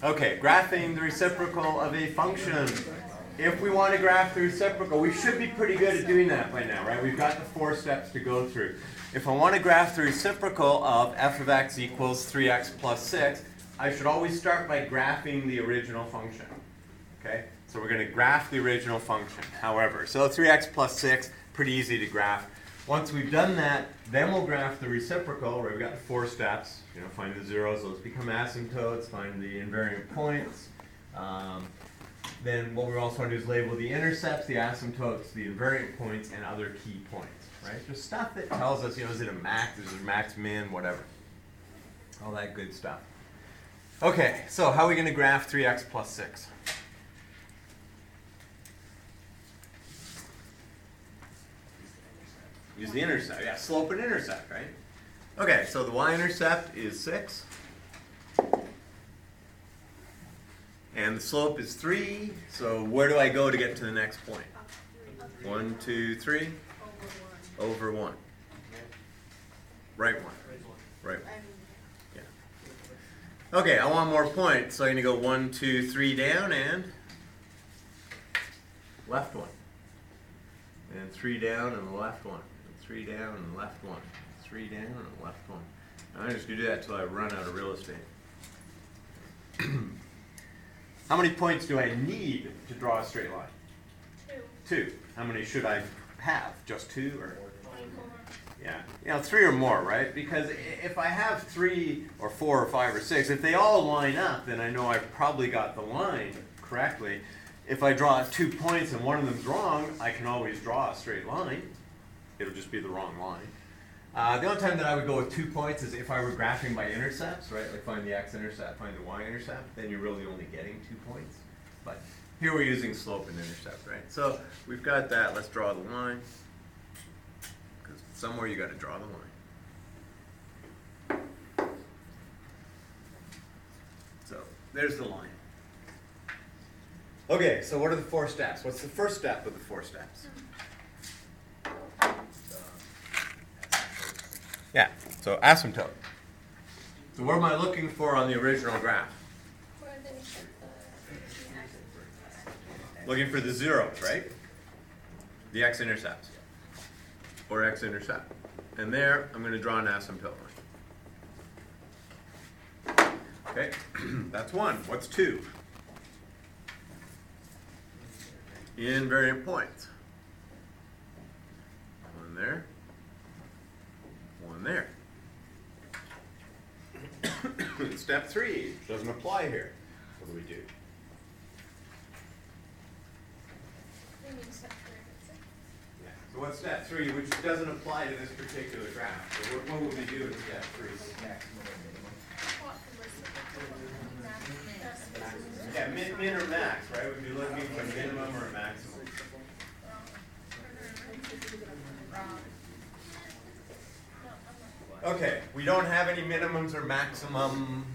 Okay, graphing the reciprocal of a function. If we want to graph the reciprocal, we should be pretty good at doing that by now, right? We've got the 4 steps to go through. If I want to graph the reciprocal of f of x equals 3x plus 6, I should always start by graphing the original function. Okay? So we're going to graph the original function, however. So 3x plus 6, pretty easy to graph. Once we've done that, then we'll graph the reciprocal, where we've got the 4 steps. You know, find the zeros, those become asymptotes, find the invariant points. Then what we also want to do is label the intercepts, the asymptotes, the invariant points, and other key points, right? Just stuff that tells us, you know, is it a max, is it a max min, whatever. All that good stuff. Okay, so how are we going to graph 3x plus 6? Use the intercept. Yeah, slope and intercept, right? Okay, so the y-intercept is 6. And the slope is 3. So where do I go to get to the next point? 1, 2, 3. Over 1. Right 1. Right 1. Yeah. Okay, I want more points. So I'm going to go 1, 2, 3 down and left 1. And 3 down and the left 1. 3 down and left 1. 3 down and left 1. I'm just going to do that until I run out of real estate. How many points do I need to draw a straight line? 2. 2. How many should I have? Just 2 or? 24. Yeah. You know, 3 or more, right? Because if I have 3 or 4 or 5 or 6, if they all line up, then I know I've probably got the line correctly. If I draw 2 points and one of them's wrong, I can always draw a straight line. It'll just be the wrong line. The only time that I would go with 2 points is if I were graphing by intercepts, right? Like find the x-intercept, find the y-intercept, then you're really only getting 2 points. But here we're using slope and intercept, right? So we've got that. Let's draw the line. Because somewhere you got to draw the line. So there's the line. Okay, so what are the 4 steps? What's the first step of the 4 steps? Yeah, so asymptote. So what am I looking for on the original graph? Looking for the zeros, right? The x-intercepts. Or x-intercept. And there, I'm going to draw an asymptote line. Okay, that's 1. What's 2? Invariant points. 1 there. 1 there. Step 3 doesn't apply here. What do we do? Yeah. So what's step 3, which doesn't apply to this particular graph? So what would we do in step 3? Yeah, min or max, right? We'd be looking for a minimum or a maximum. Okay, we don't have any minimums or maximums.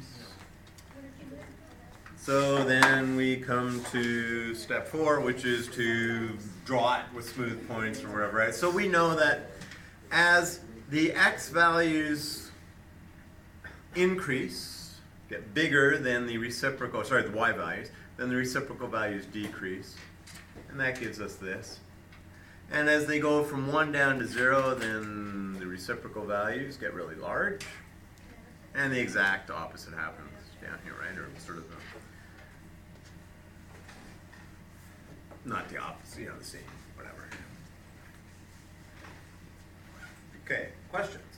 So then we come to step 4, which is to draw it with smooth points or whatever, right? So we know that as the x values increase, get bigger than the reciprocal, sorry, the y values, then the reciprocal values decrease. And that gives us this. And as they go from 1 down to 0, then the reciprocal values get really large. And the exact opposite happens down here, right? Or sort of not the opposite, you know, the same, whatever. Okay, questions?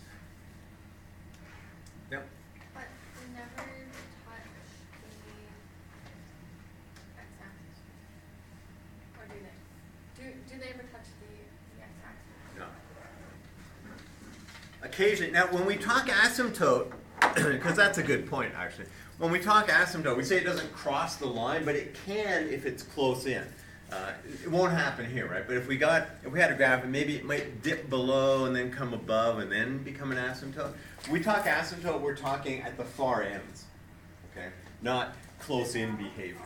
Yep. But we never touch the x-axis. Or do they? Do they ever touch the x-axis? No. Occasionally. Now, when we talk asymptote, because that's a good point, actually. When we talk asymptote, we say it doesn't cross the line, but it can if it's close in. It won't happen here, right? But if we had a graph, and maybe it might dip below and then come above and then become an asymptote. When we talk asymptote, we're talking at the far ends, okay? Not close-in behavior.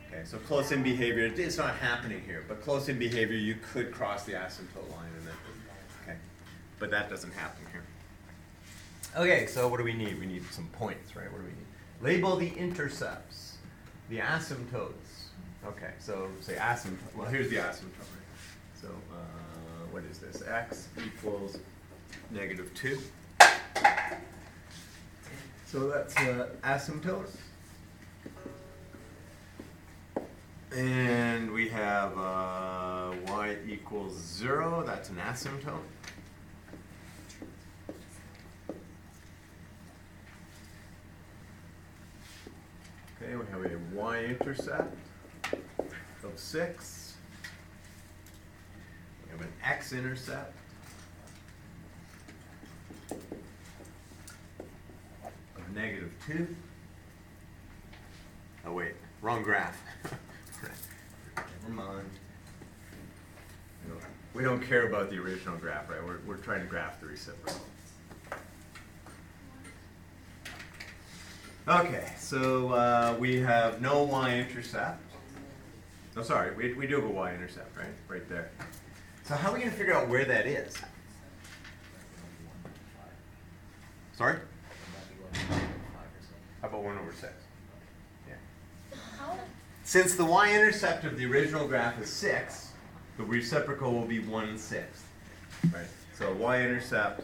Okay, so close-in behavior, it's not happening here, but close-in behavior, you could cross the asymptote line and then, okay? But that doesn't happen here. Okay, so what do we need? We need some points, right? What do we need? Label the intercepts. the asymptotes. Okay, so say asymptote. Well, here's the asymptote. So what is this? X equals -2. So that's asymptote. And we have y equals 0. That's an asymptote. Okay, we have a y-intercept of 6. We have an x-intercept of -2. Oh wait, wrong graph. Never mind. We don't care about the original graph, right? We're trying to graph the reciprocal. Okay, so we have no y-intercept. No, sorry, we do have a y-intercept, right? Right there. So how are we going to figure out where that is? Sorry? How about 1/6? Yeah. Since the y-intercept of the original graph is 6, the reciprocal will be 1/6. Right? So y-intercept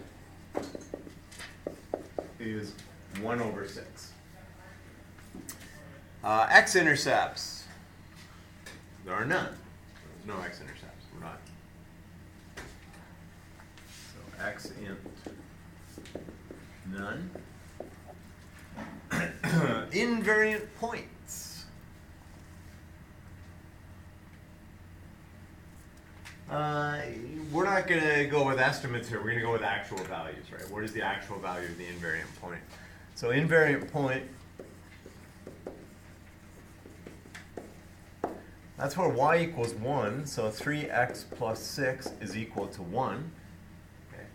is 1/6. X-intercepts. There are none. There's no x-intercepts. We're not. So x-int, none. Invariant points. We're not going to go with estimates here. We're going to go with actual values, right? What is the actual value of the invariant point? So invariant point, that's where y equals 1. So 3x plus 6 is equal to 1. Okay.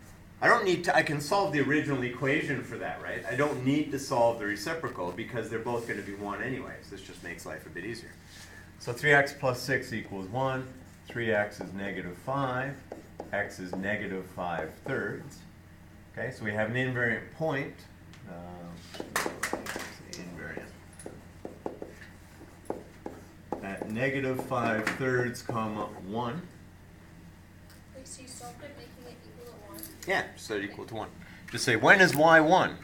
I don't need to, I can solve the original equation for that, right? I don't need to solve the reciprocal because they're both going to be 1 anyways. This just makes life a bit easier. So 3x plus 6 equals 1. 3x is -5. X is -5/3. Okay, so we have an invariant point. Invariant. At -5/3, comma 1. Wait, so you solved it making it equal to 1? Yeah, set it equal to 1. Just say, when is y 1?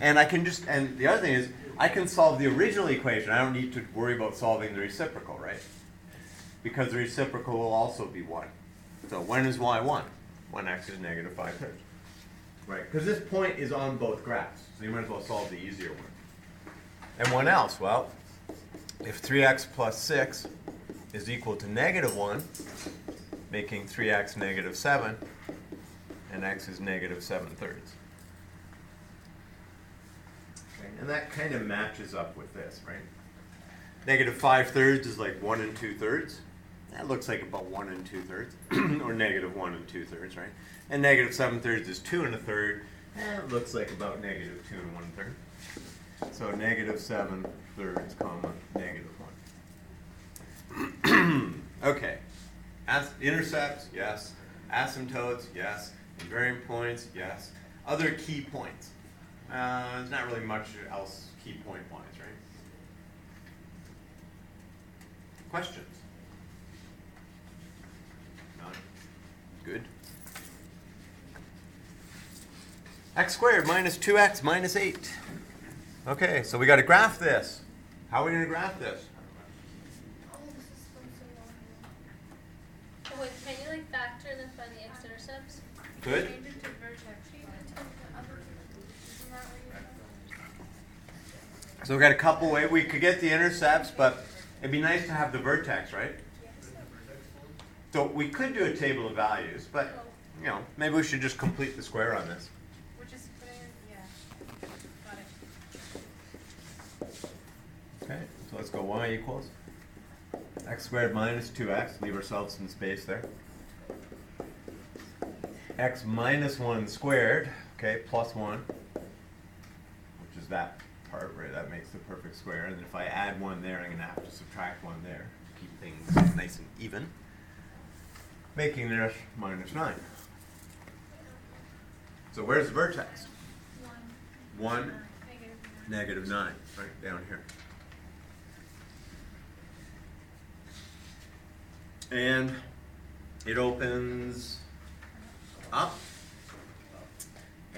And I can just, and the other thing is, I can solve the original equation. I don't need to worry about solving the reciprocal, right? Because the reciprocal will also be 1. So when is y 1? When x is -5/3. Right, because this point is on both graphs. So you might as well solve the easier one. And what else? Well, if 3x plus 6 is equal to -1, making 3x -7, and x is -7/3. Okay, and that kind of matches up with this, right? -5/3 is like 1 2/3. That looks like about 1 2/3, or -1 2/3, right? And -7/3 is 2 1/3. It looks like about -2 1/3. So -7/3, comma -1. Okay. Intercepts, yes. Asymptotes, yes. Invariant points, yes. Other key points. There's not really much else key point-wise, right? Questions? None? Good. X squared minus 2x minus 8. Okay, so we got to graph this. How are we going to graph this? Oh, this is so long. Oh, wait, can you like factor and then find the x-intercepts? Good. Change it to vertex. Isn't that what you said? So we got a couple ways. We could get the intercepts, but it'd be nice to have the vertex, right? So we could do a table of values, but you know, maybe we should just complete the square on this. We're just putting in, yeah. Got it. Okay, so let's go y equals x squared minus 2x. Leave ourselves some space there. X minus 1 squared, okay, plus 1, which is that part, right? That makes the perfect square. And then if I add 1 there, I'm going to have to subtract 1 there to keep things nice and even. Making this -9. So where's the vertex? 1, -9, right down here. And it opens up,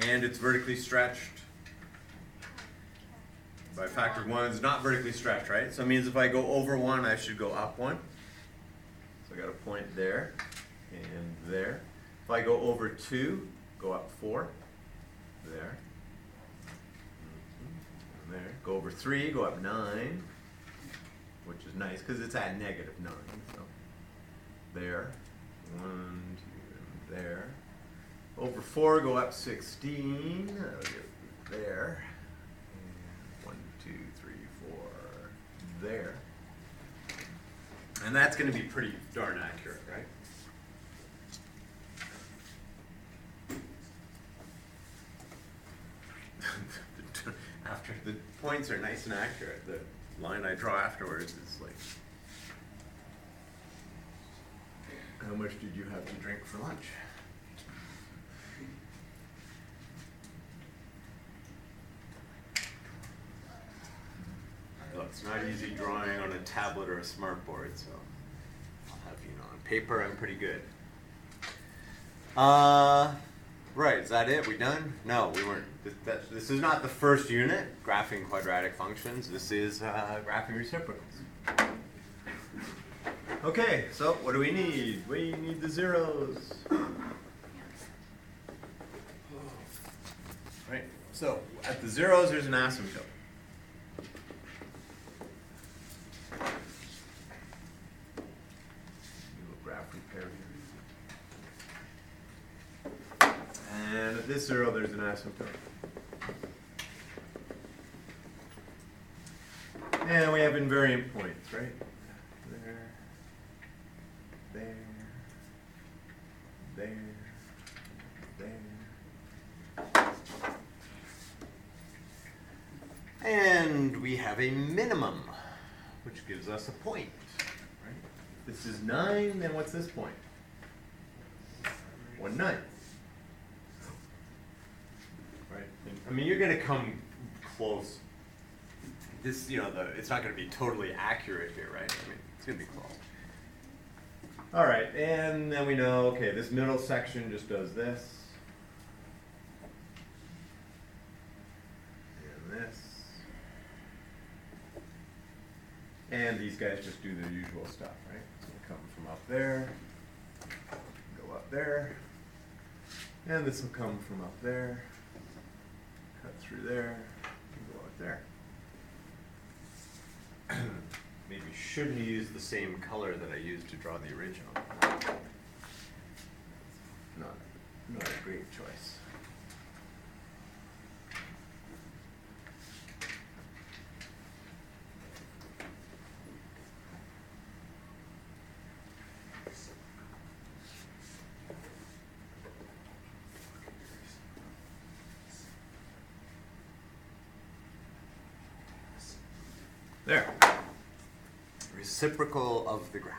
and it's vertically stretched by a factor of 1. It's not vertically stretched, right? So it means if I go over 1, I should go up 1. So I got a point there and there. If I go over 2, go up 4. There. And there. Go over 3, go up 9, which is nice because it's at negative 9. So there. 1, 2, and there. Over 4, go up 16. That'll get there. And 1, 2, 3, 4. There. And that's going to be pretty darn accurate, right? After the points are nice and accurate, the line I draw afterwards is like, how much did you have to drink for lunch? Look, it's not easy drawing on a tablet or a smartboard, so I'll have you know, on paper I'm pretty good. Right, is that it? We done? No, we weren't. This is not the first unit, graphing quadratic functions. This is graphing reciprocals. Okay, so what do we need? We need the zeros. Right, so at the zeros there's an asymptote. Graph repair here. And at this zero, there's an asymptote. And we have invariant points, right? There, there, there, there. And we have a minimum, which gives us a point. Right? This is 9, then what's this point? 1/9. Right? I mean, you're going to come close. This, you know, it's not going to be totally accurate here, right? I mean, it's going to be close. All right, and then we know, okay, this middle section just does this. And this. And these guys just do their usual stuff, right? So we come from up there, go up there, and this will come from up there, cut through there, and go out there. Maybe shouldn't use the same color that I used to draw the original. Not a great choice. There. Reciprocal of the graph.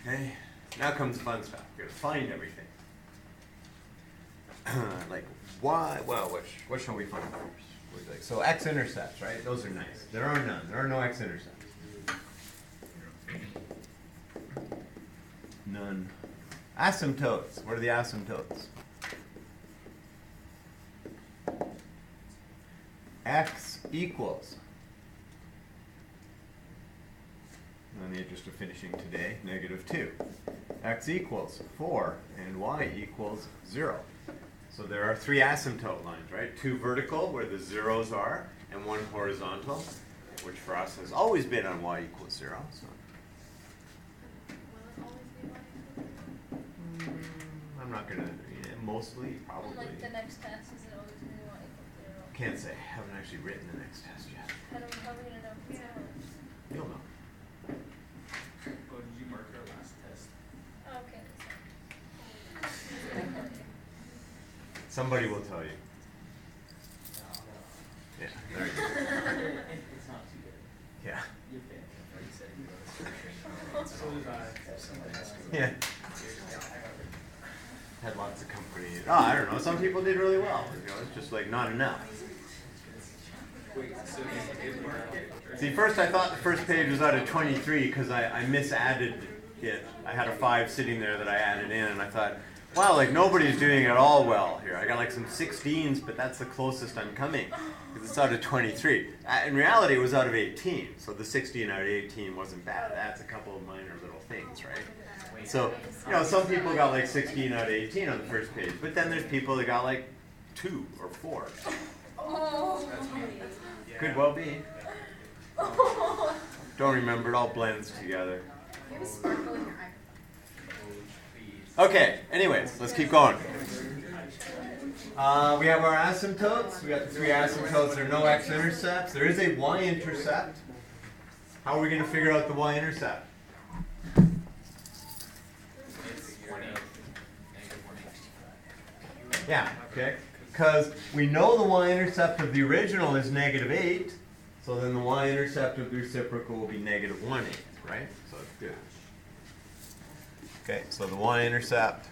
Okay, now comes the fun stuff. We're going to find everything. Like, why? Well, what shall we find first? So x-intercepts, right? Those are nice. There are none. There are no x-intercepts. None. Asymptotes. What are the asymptotes? X equals, in the interest of finishing today, -2. X equals 4 and y equals 0. So there are 3 asymptote lines, right? 2 vertical where the zeros are, and 1 horizontal, which for us has always been on y equals 0. So. Will it always be y equals 0? I'm not going to, mostly, probably. Like the next test, is it always going to be y equals 0? Can't say. I haven't actually written the next test yet. How are we going to know if it's 0? You'll know. Oh, did you mark our last test? Oh, okay. Somebody will tell you. Yeah, there you go. It's not too good. Yeah. You're fantastic. You said you were so did I. Yeah. Had lots of company. Oh, I don't know. Some people did really well. You know, it's just like not enough. See, first I thought the first page was out of 23 because I misadded it. I had a 5 sitting there that I added in, and I thought, wow, like nobody's doing it all well here. I got like some 16s, but that's the closest I'm coming because it's out of 23. In reality, it was out of 18, so the 16 out of 18 wasn't bad. That's a couple of minor little things, right? So, you know, some people got like 16 out of 18 on the first page, but then there's people that got like 2 or 4. Could well be. Don't remember, it all blends together. You have a sparkle in your eye. Okay, anyways, let's keep going. We have our asymptotes. We got the 3 asymptotes. There are no x-intercepts. There is a y-intercept. How are we going to figure out the y-intercept? Yeah, okay. Because we know the y-intercept of the original is -8, so then the y-intercept of the reciprocal will be -1/8, right? So it's good. Okay, so the y-intercept,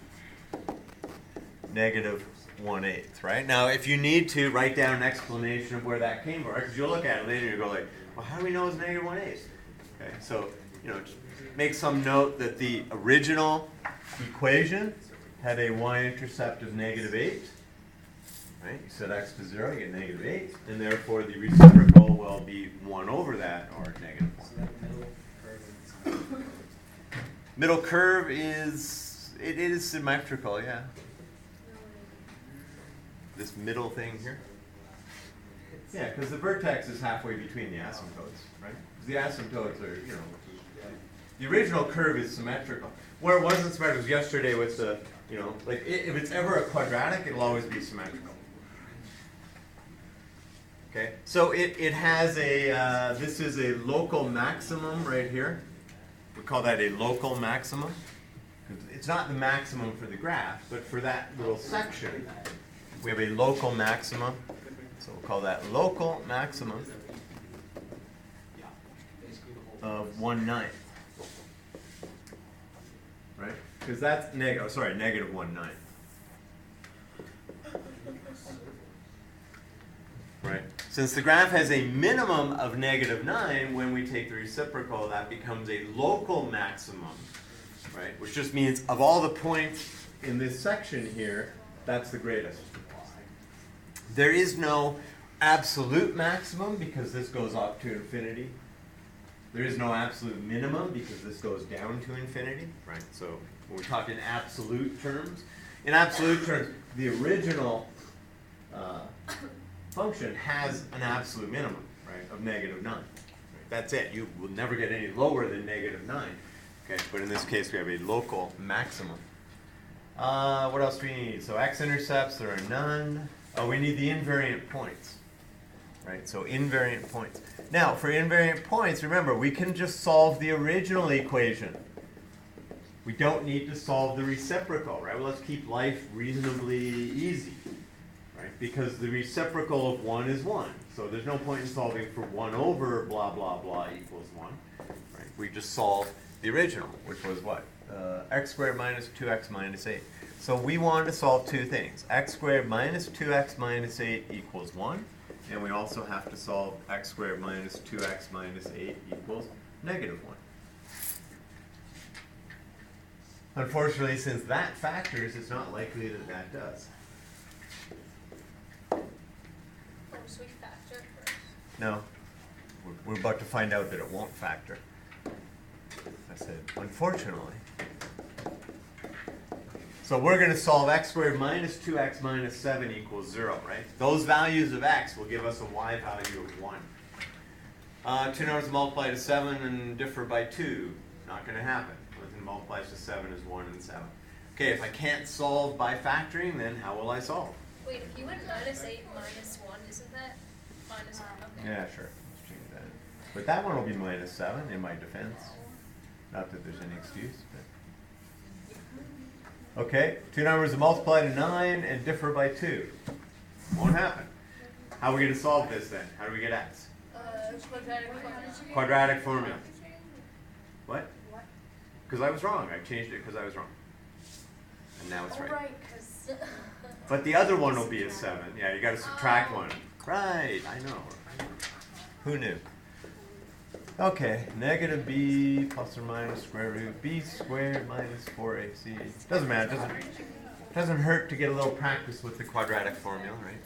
-1/8, right? Now, if you need to, write down an explanation of where that came from, right? Because you'll look at it later and you'll go like, well, how do we know it's -1/8? Okay, so, you know, just make some note that the original equation had a y-intercept of -8. Right? You set x to 0, you get -8, and therefore the reciprocal will be 1 over that, or -1. Middle curve is, it is symmetrical, yeah. This middle thing here. Yeah, because the vertex is halfway between the asymptotes, right? Because the asymptotes are, you know, the original curve is symmetrical. Where it wasn't symmetrical was yesterday with the, you know, like if it's ever a quadratic, it'll always be symmetrical. Okay, so it has a, this is a local maximum right here. We call that a local maximum. It's not the maximum for the graph, but for that little section, we have a local maximum. So we'll call that local maximum of 1/9. Right? Because that's -1/9. Right? Since the graph has a minimum of -9, when we take the reciprocal, that becomes a local maximum, right? Which just means of all the points in this section here, that's the greatest. There is no absolute maximum because this goes up to infinity. There is no absolute minimum because this goes down to infinity, right? So when we talk in absolute terms, the original function has an absolute minimum, right, of -9. Right? That's it. You will never get any lower than -9. Okay, but in this case we have a local maximum. What else do we need? So x-intercepts, there are none. Oh, we need the invariant points. Right, so invariant points. Now, for invariant points, remember, we can just solve the original equation. We don't need to solve the reciprocal, right? Well, let's keep life reasonably easy. Right? Because the reciprocal of 1 is 1. So there's no point in solving for 1 over blah, blah, blah equals 1. Right? We just solve the original, which was what? X squared minus 2x minus 8. So we wanted to solve 2 things. X squared minus 2x minus 8 equals 1. And we also have to solve x squared minus 2x minus 8 equals -1. Unfortunately, since that factors, it's not likely that that does. So we factor first. No. We're about to find out that it won't factor. I said, unfortunately. So we're going to solve x squared minus 2x minus 7 equals 0, right? Those values of x will give us a y value of 1. 2 numbers multiply to 7 and differ by 2. Not going to happen. Everything multiplies to 7 is 1 and 7. Okay, if I can't solve by factoring, then how will I solve? Wait, if you went -8 minus 1, isn't that minus 1? Okay. Yeah, sure. Let's change that. But that one will be -7 in my defense. Not that there's any excuse, but. Okay, 2 numbers that multiply to 9 and differ by 2. Won't happen. How are we going to solve this then? How do we get x? Quadratic formula. Quadratic formula. What? Because I was wrong. I changed it because I was wrong. And now it's right. Right, because... But the other one will be a 7. Yeah, you got to subtract 1. Right, I know. Who knew? Okay, negative b plus or minus square root b squared minus 4ac. Doesn't matter. Doesn't hurt to get a little practice with the quadratic formula, right?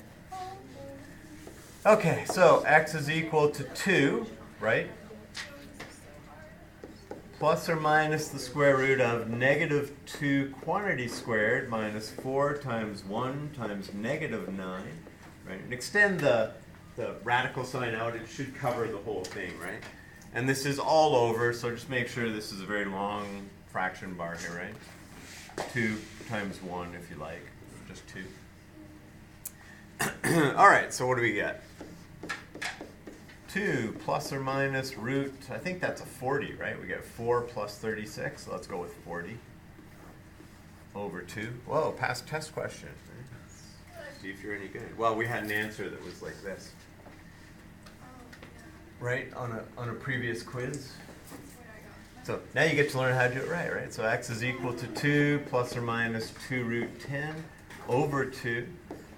Okay, so x is equal to 2, right? Plus or minus the square root of negative 2 quantity squared minus 4 times 1 times negative 9, right? And extend the radical sign out, it should cover the whole thing, right? And this is all over, so just make sure this is a very long fraction bar here, right? 2 times 1 if you like, just 2. All right, so what do we get? 2 plus or minus root, I think that's a 40, right? We get 4 plus 36, so let's go with 40 over 2. Whoa, past test question. See if you're any good. Well, we had an answer that was like this. Right, on a previous quiz. So now you get to learn how to do it right? So x is equal to 2 plus or minus 2 root 10 over 2.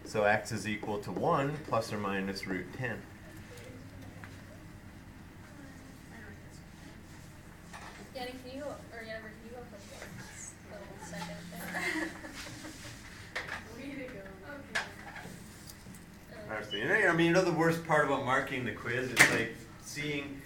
So x is equal to 1 plus or minus root 10. Yanni, can you go, or Jennifer, can you go for one little second there? Way to go. Okay. Honestly, I mean, the worst part about marking the quiz is like seeing,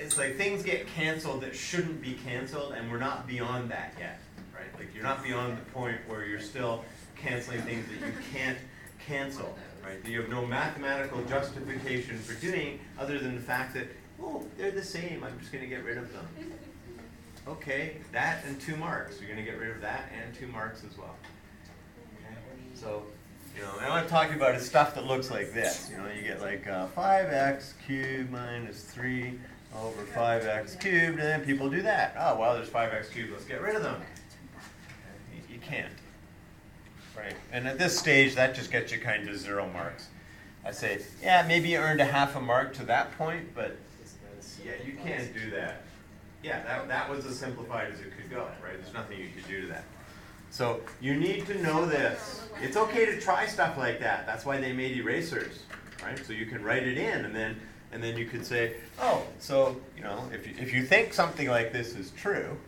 it's like things get canceled that shouldn't be canceled, and we're not beyond that yet, right? Like you're not beyond the point where you're still canceling things that you can't cancel, right? You have no mathematical justification for doing other than the fact that, oh, they're the same, I'm just going to get rid of them. Okay, that and 2 marks. You're going to get rid of that and 2 marks as well. Okay? So, and what I'm talking about is stuff that looks like this. You get like 5x cubed minus 3 over 5x cubed, and then people do that. Oh, well, there's 5x cubed, let's get rid of them. You can't. Right? And at this stage, that just gets you kind of 0 marks. I say, yeah, maybe you earned a half a mark to that point, but yeah, you can't do that. Yeah, that was as simplified as it could go, right? There's nothing you could do to that. So you need to know this. It's okay to try stuff like that. That's why they made erasers, right? So you can write it in, and then you could say, oh, so if you think something like this is true,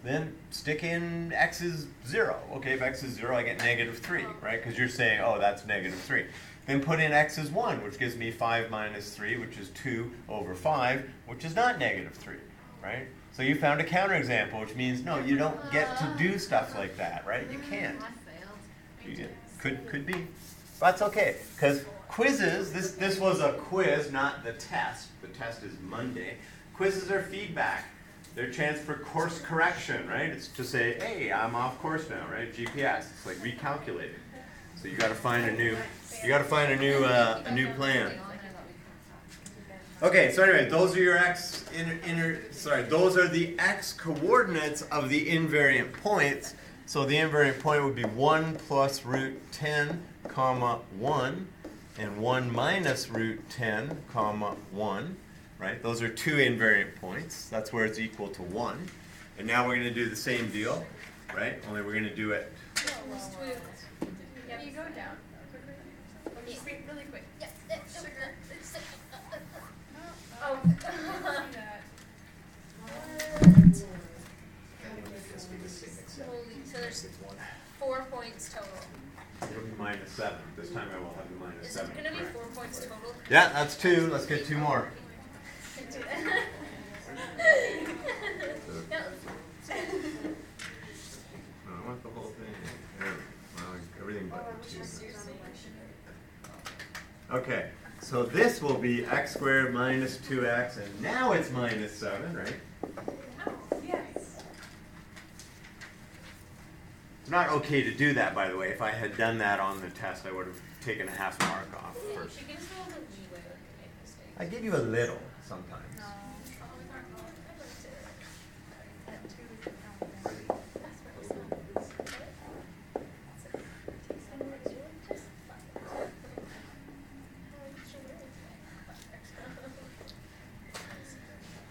then stick in x is 0. Okay, if x is 0, I get negative 3, right? Because you're saying, oh, that's negative 3. Then put in x is 1, which gives me 5 minus 3, which is 2 over 5, which is not negative 3, right? So you found a counterexample, which means, no, you don't get to do stuff like that, right? You can't. Could be. But that's okay, because quizzes, this was a quiz, not the test. The test is Monday. Quizzes are feedback. They're a chance for course correction, right? It's to say, hey, I'm off course now, right? GPS. It's like recalculating. So you got to find a new plan. Okay, so anyway, those are your those are the x coordinates of the invariant points. So the invariant point would be 1 plus root 10, comma 1, and 1 minus root 10, comma 1, right? Those are 2 invariant points. That's where it's equal to 1. And now we're going to do the same deal, right? Only we're going to do it. Yeah, you go down. Really quick. Sugar. Oh. So there's 4 points total. It'll be minus 7. This time I will have the minus 7. Is it going to be 4 points total? Yeah, that's 2. Let's get 2 more. No. No, I want the whole thing. Well, everything but the 2. Okay, so this will be x squared minus 2x, and now it's minus 7, right? Yes. It's not okay to do that, by the way. If I had done that on the test, I would have taken a half mark off first. She gives a little leeway when you make mistakes. I give you a little sometimes.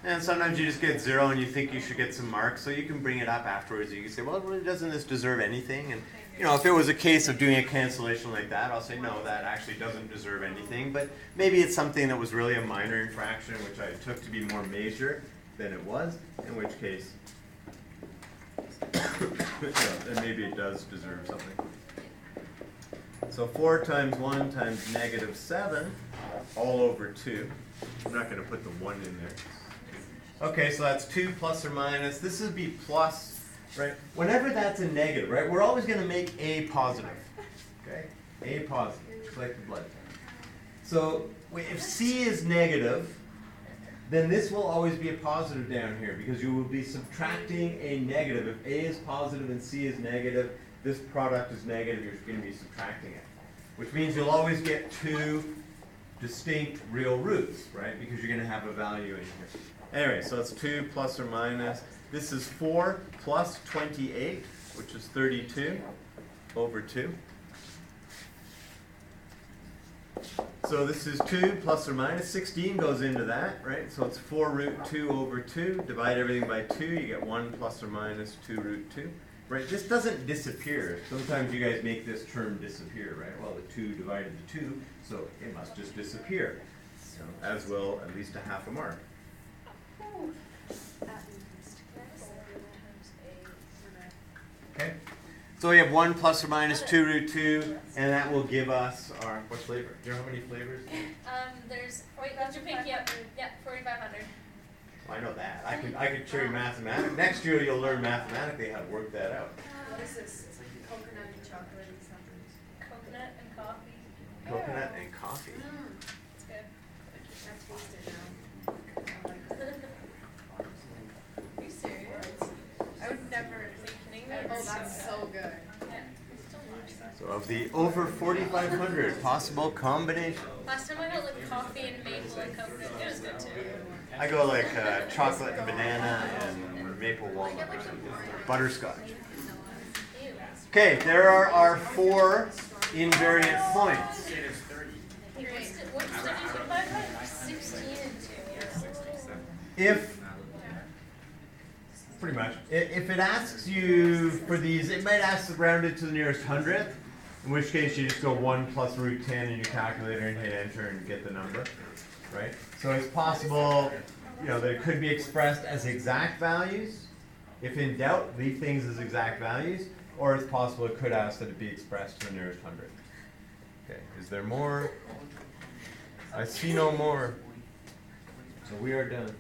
And sometimes you just get 0 and you think you should get some marks, so you can bring it up afterwards. You can say, well, really, doesn't this deserve anything? And you know, if it was a case of doing a cancellation like that, I'll say no, that actually doesn't deserve anything. But maybe it's something that was really a minor infraction, which I took to be more major than it was, in which case, then maybe it does deserve something. So 4 times 1 times negative 7 all over 2. I'm not going to put the 1 in there. Okay, so that's 2 plus or minus. This would be plus, right? Whenever that's a negative, right, we're always going to make a positive. Okay? A positive, just like the blood type. So if C is negative, then this will always be a positive down here because you will be subtracting a negative. If A is positive and C is negative, this product is negative, you're going to be subtracting it. Which means you'll always get 2 distinct real roots, right? Because you're going to have a value in here. Anyway, so it's 2 plus or minus. This is 4 plus 28, which is 32 over 2. So this is 2 plus or minus. 16 goes into that, right? So it's 4 root 2 over 2. Divide everything by 2. You get 1 plus or minus 2 root 2. Right? This doesn't disappear. Sometimes you guys make this term disappear, right? Well, the 2 divided the 2, so it must just disappear. So, as will at least a half a mark. Okay? So we have 1 plus or minus 2 root 2, and that will give us our, what flavor? Do you know how many flavors? There's, wait, that's your pinky up. Yeah, 4,500. Well, I know that. I could show you mathematics. Next year you'll learn mathematically how to work that out. What is this? It's like coconut and chocolate and something. Coconut and coffee. Coconut and coffee. It's good. I taste it now. Are you serious? I would never think that. Oh, that's so good. Yeah, it's delicious. So of the over 4,500 possible combinations, Last time I got like coffee and maple and coconut. It was good too. I go like chocolate and banana and maple walnut or something. Butterscotch. Ew. Okay, there are our 4 invariant points. What did you divide by? 16 and 2. If, pretty much, if it asks you for these, it might ask to round it to the nearest hundredth, in which case you just go 1 plus root 10 in your calculator and hit enter and get the number, right? So it's possible, you know, that it could be expressed as exact values. If in doubt, leave things as exact values, or it's possible it could ask that it be expressed to the nearest hundredth. Okay, is there more? I see no more. So we are done.